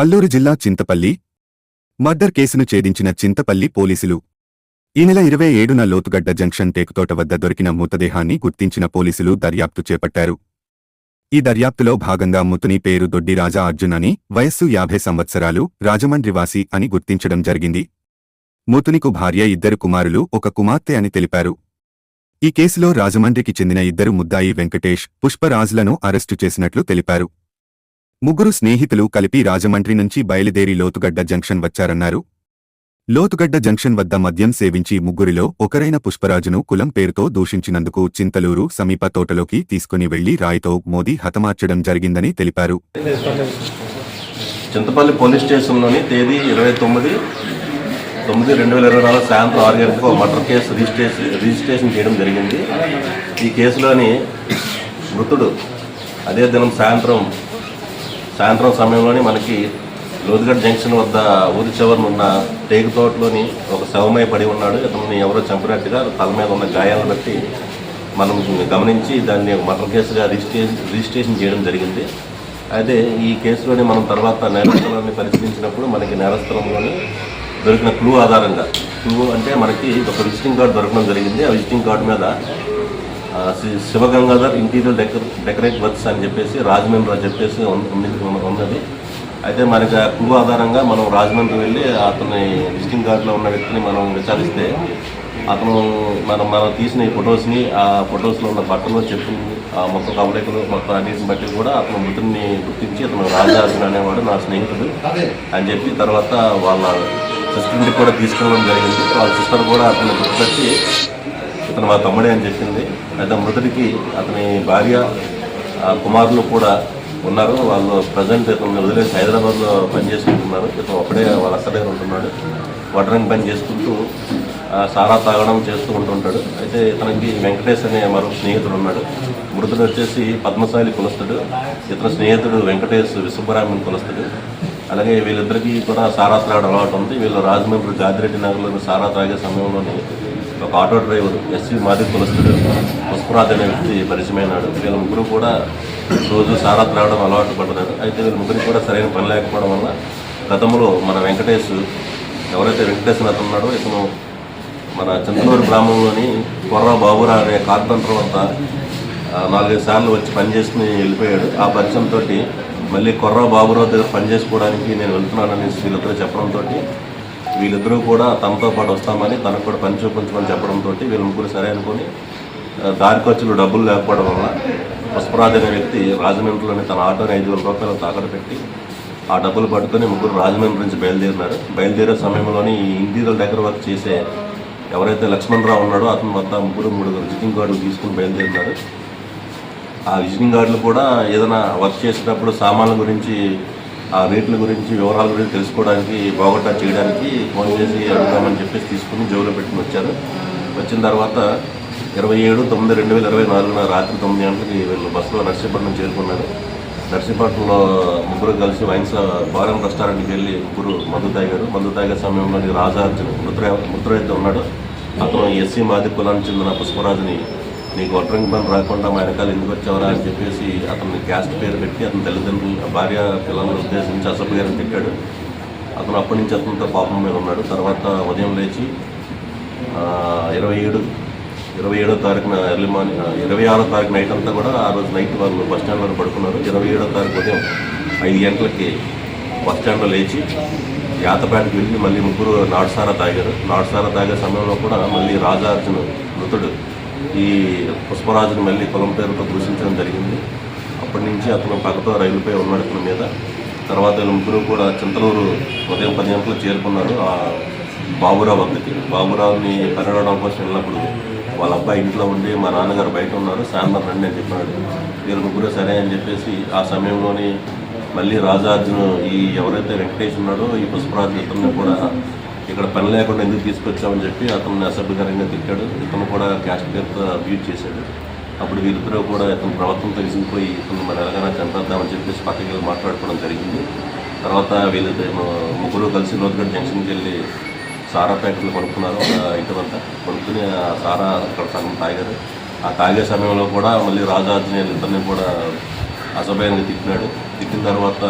అల్లూరు జిల్లా చింతపల్లి మర్డర్ కేసును ఛేదించిన చింతపల్లి పోలీసులు ఈ నెల 27న లోతుగడ్డ జంక్షన్ టేకుతోట వద్ద దొరికిన మృతదేహాన్ని గుర్తించిన పోలీసులు దర్యాప్తు చేపట్టారు. ఈ దర్యాప్తులో భాగంగా మృతుని పేరు దొడ్డి రాజా అర్జున్ అని, వయస్సు 50 సంవత్సరాలు, రాజమండ్రివాసి అని గుర్తించడం జరిగింది. మృతునికు భార్య, 2 కుమారులు, 1 కుమార్తె అని తెలిపారు. ఈ కేసులో రాజమండ్రికి చెందిన 2 ముద్దాయి వెంకటేష్, పుష్పరాజులను అరెస్టు చేసినట్లు తెలిపారు. ముగ్గురు స్నేహితులు కలిపి రాజమండ్రి నుంచి బయలుదేరి లోతుగడ్డ జంక్షన్ వచ్చారన్నారు. లోతుగడ్డ జంక్షన్ వద్ద మద్యం సేవించి ముగ్గురిలో ఒకరైన పుష్పరాజును కులం పేరుతో దూషించినందుకు చింతలూరు సమీప తోటలోకి తీసుకుని వెళ్లి రాయితో మోదీ హతమార్చడం జరిగిందని తెలిపారు. చింతపల్లి పోలీస్ స్టేషన్లోని తేదీ 29/9/2024 సాయంత్రం 6 గంటలకు మర్డర్ కేసు రిజిస్ట్రేషన్ చేయడం జరిగింది. ఈ కేసులోని మృతుడు అదే దినం సాయంత్రం సమయంలోని మనకి లోతుగడ్డ జంక్షన్ వద్ద ఊరి చివరన ఉన్న టేకు తోటలోని ఒక శవమై పడి ఉన్నాడు. ఇతన్ని ఎవరో చంపినట్టుగా తల మీద ఉన్న గాయాలను బట్టి మనం గమనించి దాన్ని మర్డర్ కేసుగా రిజిస్ట్రేషన్ చేయడం జరిగింది. అయితే ఈ కేసులోని మనం తర్వాత నేరస్థలాన్ని పరిశీలించినప్పుడు మనకి నేరస్థలంలోని దొరికిన క్లూ ఆధారంగా, క్లూ అంటే మనకి ఒక విజిటింగ్ కార్డు దొరకడం జరిగింది. ఆ విజిటింగ్ కార్డు మీద శివగంగాధర్ ఇంటీరియర్ డెకరేట్ వర్క్స్ అని చెప్పేసి రాజమండ్రి అని చెప్పేసి ఉన్నది. అయితే మనకి ఆ క్లూ ఆధారంగా మనం రాజమండ్రి వెళ్ళి అతని విజిటింగ్ కార్డులో ఉన్న వ్యక్తిని మనం విచారిస్తే అతను మనం తీసిన ఈ ఫొటోస్ని, ఆ ఫొటోస్లో ఉన్న బట్టలు చెప్పింది, ఆ మొత్తం కవలికలు మొత్తం అన్నిటిని బట్టి కూడా అతను మృతుడిని గుర్తించి అతను రాజార్జున అనేవాడు నా స్నేహితుడు అని చెప్పి తర్వాత వాళ్ళ సిస్టర్ని కూడా తీసుకెళ్ళడం జరిగింది. వాళ్ళ సిస్టర్ కూడా అతన్ని గుర్తుపెట్టి ఇతను మా తమ్ముడే అని చెప్పింది. అయితే మృతుడికి అతని భార్య, కుమారులు కూడా ఉన్నారు. వాళ్ళు ప్రజెంట్ ఇతను వదిలేసి హైదరాబాద్లో పనిచేసుకుంటున్నారు. ఇతను ఒకడే వాళ్ళ అక్క దగ్గర ఉంటున్నాడు. వడ్రంగి పని చేసుకుంటూ సారా తాగడం చేస్తూ ఉంటుంటాడు. అయితే ఇతనికి వెంకటేష్ అనే మరో స్నేహితుడు ఉన్నాడు. మృతుడు వచ్చేసి పద్మశాలి కులస్తుడు. ఇతని స్నేహితుడు వెంకటేష్ విశ్వబ్రాహ్మణ్ కులస్తుడు. అలాగే వీళ్ళిద్దరికీ కూడా సారా తాగడం అలవాటు ఉంది. వీళ్ళు రాజమండ్రి గాదిరెడ్డి నగర్లోని సారా తాగే సమయంలోని ఒక ఆటో డ్రైవర్ ఎస్వి మాది కులస్తుడు పుష్పరాజ్ అనే వ్యక్తి పరిచయమైనాడు. వీళ్ళ ముగ్గురు కూడా రోజు సారా త్రాగడం అలవాటు పడ్డారు. అయితే వీళ్ళ ముగ్గురికి కూడా సరైన పని లేకపోవడం వల్ల గతంలో మన వెంకటేష్, ఎవరైతే వెంకటేష్ అతను ఉన్నాడో ఇతను మన చింతలూరు గ్రామంలోని కొర్రా బాబురా అనే కార్పెంటర్ వద్ద 4-5 సార్లు వచ్చి పనిచేసుకుని వెళ్ళిపోయాడు. ఆ పరిచయంతో మళ్ళీ కొర్రా బాబురావు దగ్గర పనిచేసుకోవడానికి నేను వెళ్తున్నానని వీళ్ళిద్దరూ చెప్పడంతో వీళ్ళిద్దరూ కూడా తనతో పాటు వస్తామని, తనకు కూడా పని చూపించమని చెప్పడంతో వీళ్ళ ముగ్గురు సరే అనుకుని దారి ఖర్చులు డబ్బులు లేకపోవడం వల్ల పుష్పరాజ్ అనే వ్యక్తి రాజమండ్రిలోని తన ఆటోని 5,000 రూపాయలు తాకట్టు పెట్టి ఆ డబ్బులు పట్టుకొని ముగ్గురు రాజమండ్రి నుంచి బయలుదేరినారు. బయలుదేరే సమయంలోని ఈ ఇంటీరియర్ డెకర్ వర్క్ చేసే ఎవరైతే లక్ష్మణరావు ఉన్నాడో అతని వద్ద 3 విజిటింగ్ కార్డులు తీసుకుని బయలుదేరినారు. ఆ విజిటింగ్ కార్డులు కూడా ఏదైనా వర్క్ చేసేటప్పుడు సామాన్ల గురించి, ఆ రేట్ల గురించి, వివరాల గురించి తెలుసుకోవడానికి, బాగొట్టా చేయడానికి ఫోన్ చేసి అడుగుదామని చెప్పేసి తీసుకుని జోబులో పెట్టుకుని వచ్చారు. వచ్చిన తర్వాత 27/9/2024 రాత్రి 9 గంటలకి వీళ్ళు బస్సులో నర్సీపట్నం చేరుకున్నారు. నర్సీపట్నంలో ముగ్గురు కలిసి బారం రెస్టారెంట్కి వెళ్ళి ముగ్గురు మందు తాగే సమయంలో రాజార్జున మృతుడైతే ఉన్నాడు. అతను ఎస్సీ మాది కులానికి చెందిన పుష్పరాజుని, నీకు వడ్రంగి పని రాకుండా మా వెనకాల ఎందుకు వచ్చావరా అని చెప్పేసి అతన్ని క్యాస్ట్ పేరు పెట్టి అతని తల్లిదండ్రులు, భార్య, పిల్లలను ఉద్దేశించి అసభ్యంగా తిట్టాడు. అతను అప్పటి నుంచి అతనితో పాపం మీద ఉన్నాడు. తర్వాత ఉదయం లేచి 27వ తారీఖున ఎర్లీ మార్నింగ్, 26వ తారీఖు నైట్ అంతా కూడా ఆ రోజు నైట్ వాళ్ళు బస్టాండ్లో పడుకున్నారు. 27వ తారీఖు ఉదయం 5 గంటలకి బస్టాండ్లో లేచి యాతపేటకి వెళ్ళి మళ్ళీ ముగ్గురు నాటుసారా తాగారు. నాటుసారా తాగే సమయంలో కూడా మళ్ళీ రాజార్జున మృతుడు ఈ పుష్పరాజుని మళ్ళీ కులం పేరుతో దూషించడం జరిగింది. అప్పటి నుంచి అతను పక్కతో రైలుపై ఉన్నాడు ఇతని మీద. తర్వాత వీళ్ళ ముగ్గురు కూడా చింతలూరు ఉదయం 10 గంటలకు చేరుకున్నారు ఆ బాబురావు వద్దకి. బాబురావుని పనిరవడం కోసం వెళ్ళినప్పుడు వాళ్ళ అబ్బాయి ఇంట్లో ఉండి మా నాన్నగారు బయట ఉన్నారు, సాయంత్రం రండి అని చెప్పాడు. వీళ్ళ ముగ్గురు సరే అని చెప్పేసి ఆ సమయంలోని మళ్ళీ రాజార్జున ఈ ఎవరైతే వెంకటేష్ ఉన్నాడో ఈ పుష్పరాజు ఇతన్ని కూడా ఇక్కడ పని లేకుండా ఎందుకు తీసుకొచ్చామని చెప్పి అతన్ని అసభ్యకరంగా తిట్టాడు. ఇతను కూడా క్యాస్ట్ పేరుతో అబ్యూజ్ చేశాడు. అప్పుడు వీళ్ళిద్దరూ కూడా ఇతను ప్రవర్తనతో విసిగిపోయి ఇతను మరి ఎలాగైనా చంపేద్దామని చెప్పేసి పక్కకి వెళ్ళి మాట్లాడుకోవడం జరిగింది. తర్వాత వీళ్ళిద్దరు ముగ్గురు కలిసి లోతుగడ్డ జంక్షన్కి వెళ్ళి సారా ప్యాకెట్లు కొనుక్కున్నారు. ఒక ఐటమ్ అంతా కొనుక్కుని ఆ సారా అక్కడ సగం తాగారు. ఆ తాగే సమయంలో కూడా మళ్ళీ రాజార్జున ఇతన్ని కూడా అసభ్యంగా తిట్టినాడు. తిట్టిన తర్వాత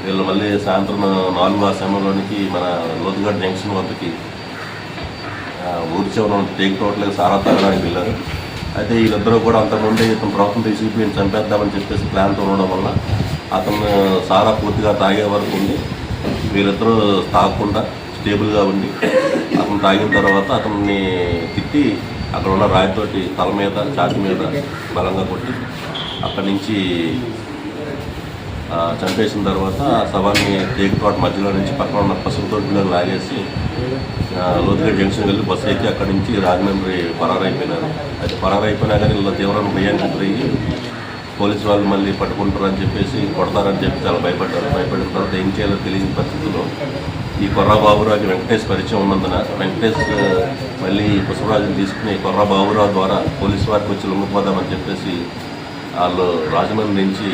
వీళ్ళు మళ్ళీ సాయంత్రం 4 ఆ సమయంలోనికి మన లోతుగడ్డ జంక్షన్ వద్దకి ఊరి చివర టేక్ తోటలకు సారా తాగడానికి వెళ్ళారు. అయితే వీళ్ళిద్దరూ కూడా అంతకుముందే ఇతను ప్రభుత్వం తీసిపోయి చంపేద్దామని చెప్పేసి ప్లాన్తో ఉండడం వల్ల అతను సారా పూర్తిగా తాగే వరకు ఉండి వీళ్ళిద్దరూ తాగకుండా స్టేబుల్గా ఉండి అతను తాగిన తర్వాత అతన్ని తిట్టి అక్కడ ఉన్న రాయితోటి తల మీద ఛాతి మీద బలంగా కొట్టి అక్కడి నుంచి చంపేసిన తర్వాత శవాన్ని టేకు తోట మధ్యలో నుంచి పక్కన ఉన్న పసుపు తోటలో లాగేసి లోతుగడ్డ జంక్షన్ వెళ్ళి బస్సు ఎక్కి అక్కడి నుంచి రాజమండ్రి పరారైపోయినారు. అయితే పరారైపోయినా కానీ ఇలా తీవ్రమైన భయానికి గురయ్యి పోలీసు వాళ్ళు మళ్ళీ పట్టుకుంటారని చెప్పేసి కొడతారని చెప్పి చాలా భయపడ్డారు. భయపడిన తర్వాత ఏం చేయాలో తెలియని పరిస్థితుల్లో ఈ కొర్రా బాబురావుకి వెంకటేష్ పరిచయం ఉన్నందున వెంకటేష్ మళ్ళీ పుష్పరాజుని తీసుకుని కొర్రా బాబురావు ద్వారా పోలీసు వారికి వచ్చి లొంగిపోదామని చెప్పేసి వాళ్ళు రాజమండ్రి నుంచి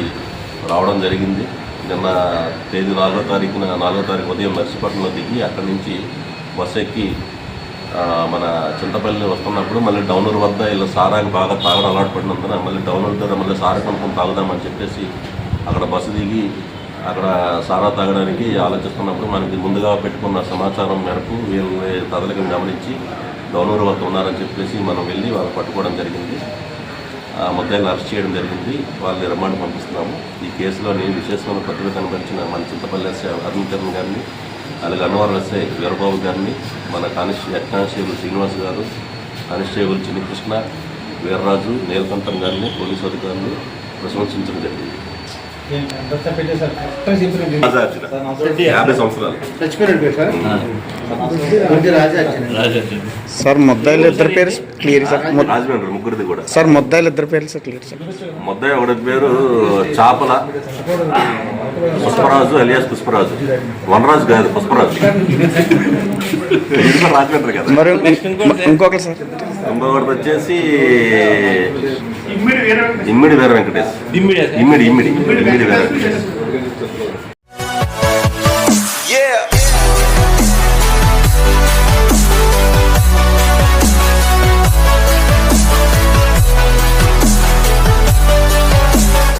రావడం జరిగింది. నిన్న తేదీ 4వ తారీఖు ఉదయం నర్సీపట్నంలో దిగి అక్కడి నుంచి బస్సు ఎక్కి మన చింతపల్లి వస్తున్నప్పుడు మళ్ళీ డౌనూరు వద్ద ఇలా సారాకి బాగా తాగడం అలవాటు పడినందున మళ్ళీ డౌనూరు దగ్గర మళ్ళీ సారా కొనుక్కొని తాగుదామని చెప్పేసి అక్కడ బస్సు దిగి అక్కడ సారా తాగడానికి ఆలోచిస్తున్నప్పుడు మనకి ముందుగా పెట్టుకున్న సమాచారం మేరకు వీళ్ళు తదలికను గమనించి డౌనూరు వద్ద ఉన్నారని చెప్పేసి మనం వెళ్ళి వాళ్ళు పట్టుకోవడం జరిగింది. ముద్దాయిని అరెస్ట్ చేయడం జరిగింది. వాళ్ళని రిమాండ్ పంపిస్తున్నాము. ఈ కేసులోని విశేషమైన ప్రతిభ కనబరిచిన మన చింతపల్లి ఎస్ఐ అరుణ్ చరణ్ గారిని, అలాగే అన్నవరం ఎస్ఐ వీరబాబు గారిని, మన కానిస్టేబుల్ శ్రీనివాస్ గారు, కానిస్టేబుల్ చిన్ని కృష్ణ, వీర్రాజు, నీలకంఠం గారిని పోలీసు అధికారులు ప్రశంసించడం జరిగింది. 50 సంవత్సరాలు. సార్ ముద్దాయిలు ఇద్దరు పేరు క్లియర్ సార్. రాజమండ్రి ముగ్గురిది కూడా సార్ ముద్దాయిలు ఇద్దరు పేరు సార్ క్లియర్ సార్. ముద్దాయి ఒకటి పేరు చాపల పుష్పరాజు అలియాస్ పుష్పరాజు, వనరాజు కాదు పుష్పరాజు. రాజమండ్రి కదా. మరి ఇంకొకరు సార్ ఇంకొకటి వచ్చేసి ఇమ్మిడి వీర వెంకటేష్. ఇమ్మిడి వీర వెంకటేష్.